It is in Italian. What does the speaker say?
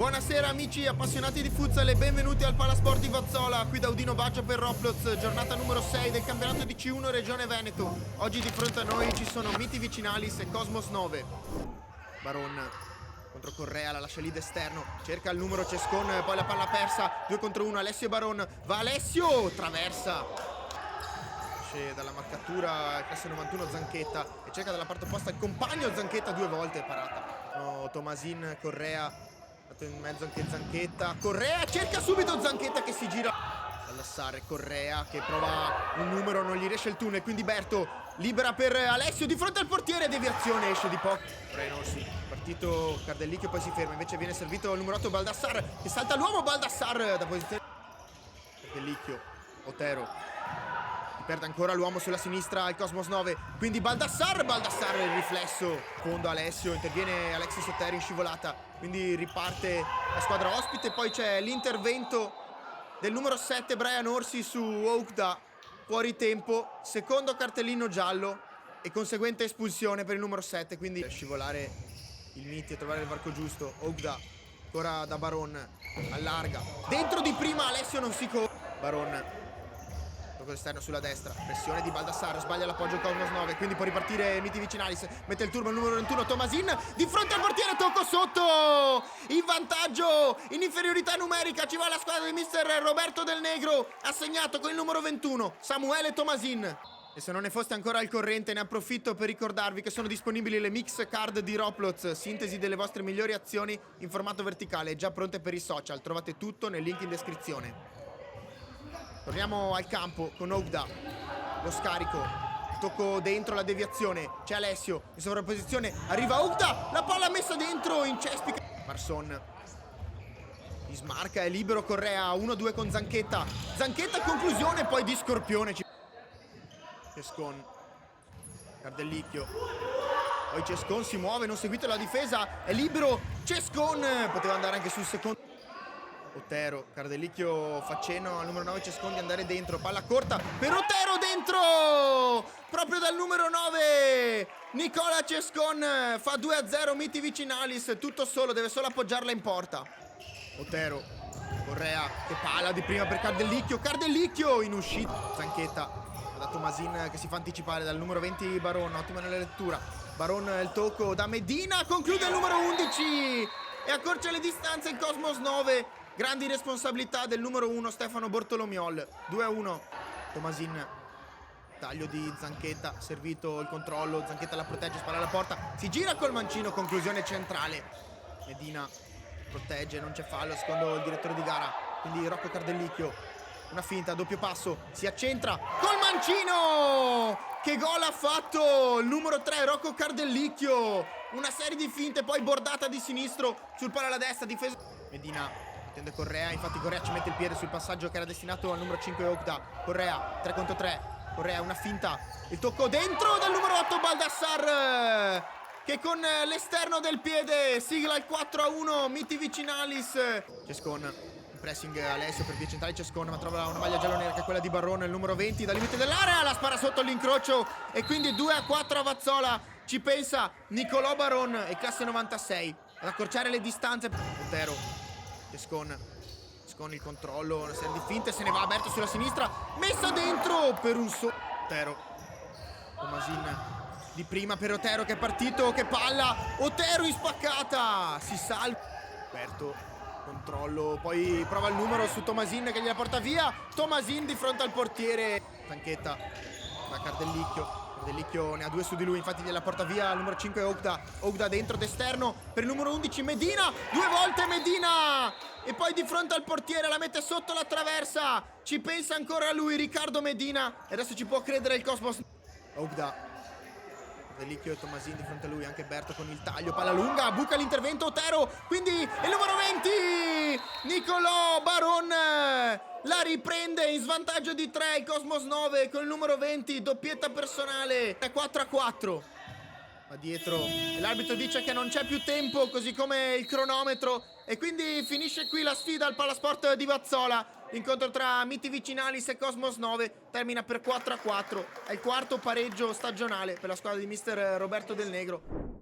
Buonasera amici appassionati di futsal e benvenuti al Palasport di Vazzola, qui da Udino Baggio per Roploz, giornata numero 6 del campionato di C1 Regione Veneto. Oggi di fronte a noi ci sono Miti Vicinalis e Cosmos 9. Baron contro Correa, la lascia lì d'esterno, cerca il numero Cescon, poi la palla persa, 2 contro 1, Alessio e Baron, va Alessio, traversa. Esce dalla marcatura, classe 91 Zanchetta e cerca dalla parte opposta il compagno Zanchetta 2 volte, parata. No, Tomasin, Correa. In mezzo anche Zanchetta, Correa cerca subito Zanchetta che si gira all'assare, Correa che prova un numero, non gli riesce il tunnel, quindi Berto libera per Alessio di fronte al portiere, deviazione, esce di poco. Sì, partito Cardellicchio, poi si ferma, invece viene servito il numero 8 Baldassar che salta l'uomo, Baldassar da posizione Cardellicchio, Otero perde ancora l'uomo sulla sinistra il Cosmos 9, quindi Baldassar il riflesso, fondo Alessio, interviene Alexis Otero in scivolata, quindi riparte la squadra ospite, poi c'è l'intervento del numero 7 Brian Orsi su Oukda, fuori tempo, secondo cartellino giallo e conseguente espulsione per il numero 7, quindi scivolare il Miti e trovare il varco giusto. Oukda ancora da Baron, allarga, dentro di prima Alessio non si Baron con l'esterno sulla destra, pressione di Baldassar, sbaglia l'appoggio Cosmos 9, quindi può ripartire Miti Vicinalis, mette il turbo il numero 21 Tomasin, di fronte al portiere, tocco sotto, in vantaggio, in inferiorità numerica, ci va la squadra di mister Roberto Del Negro, assegnato con il numero 21 Samuele Tomasin. E se non ne foste ancora al corrente, ne approfitto per ricordarvi che sono disponibili le mix card di Roploz, sintesi delle vostre migliori azioni in formato verticale, già pronte per i social, trovate tutto nel link in descrizione. Torniamo al campo con Oukda, lo scarico, tocco dentro, la deviazione, c'è Alessio in sovrapposizione, arriva Oukda, la palla messa dentro, incespica, Marson, si smarca, è libero Correa, 1-2 con Zanchetta, Zanchetta conclusione, poi di Scorpione, Cescon, Cardellicchio, poi Cescon si muove, non seguite la difesa, è libero, Cescon, poteva andare anche sul secondo. Otero, Cardellicchio fa cenno al numero 9 Cescon di andare dentro, palla corta per Otero dentro, proprio dal numero 9 Nicola Cescon fa 2-0 Miti Vicinalis, tutto solo, deve solo appoggiarla in porta. Otero, Correa che palla di prima per Cardellicchio in uscita, Zanchetta da Tomasin che si fa anticipare dal numero 20 Baron, ottima nella lettura, Baron il tocco da Medina, conclude il numero 11 e accorcia le distanze il Cosmos 9. Grandi responsabilità del numero 1 Stefano Bortolomiol. 2-1 Tomasin, taglio di Zanchetta, servito il controllo, Zanchetta la protegge, spara alla porta, si gira col mancino, conclusione centrale, Medina protegge, non c'è fallo secondo il direttore di gara, quindi Rocco Cardellicchio, una finta, doppio passo, si accentra col mancino, che gol ha fatto il numero 3 Rocco Cardellicchio, una serie di finte, poi bordata di sinistro sul palo alla destra, difesa Medina tende Correa, infatti Correa ci mette il piede sul passaggio che era destinato al numero 5 Oukda, Correa 3 contro 3, Correa una finta, il tocco dentro dal numero 8 Baldassar che con l'esterno del piede sigla il 4-1 Miti Vicinalis. Cescon, pressing Alessio per via centrale, Cescon ma trova una maglia giallonera che è quella di Barron, il numero 20 dal limite dell'area, la spara sotto l'incrocio e quindi 2-4 a Vazzola, ci pensa Nicolò Baron e classe 96 ad accorciare le distanze. Otero, Cescon il controllo, una serie di finte, se ne va aperto sulla sinistra, messa dentro per un Otero, Tomasin di prima per Otero che è partito, che palla, Otero in spaccata, si salva, aperto, controllo, poi prova il numero su Tomasin che gliela porta via, Tomasin di fronte al portiere, Zanchetta da Cardellicchio ne ha 2 su di lui, infatti gliela porta via il numero 5 Oukda dentro d'esterno per il numero 11 Medina, 2 volte Medina e poi di fronte al portiere la mette sotto la traversa, ci pensa ancora lui Riccardo Medina e adesso ci può credere il Cosmos. Oukda, Cardellicchio e Tomasin di fronte a lui, anche Berto con il taglio, palla lunga, buca l'intervento Otero, quindi il numero 20 Nicolò Baron la riprende in svantaggio di 3 il Cosmos 9 con il numero 20, doppietta personale, 4-4. Ma dietro l'arbitro dice che non c'è più tempo, così come il cronometro, e quindi finisce qui la sfida al Palasport di Vazzola. L'incontro tra Miti Vicinalis e Cosmos 9 termina per 4-4, è il quarto pareggio stagionale per la squadra di mister Roberto Del Negro.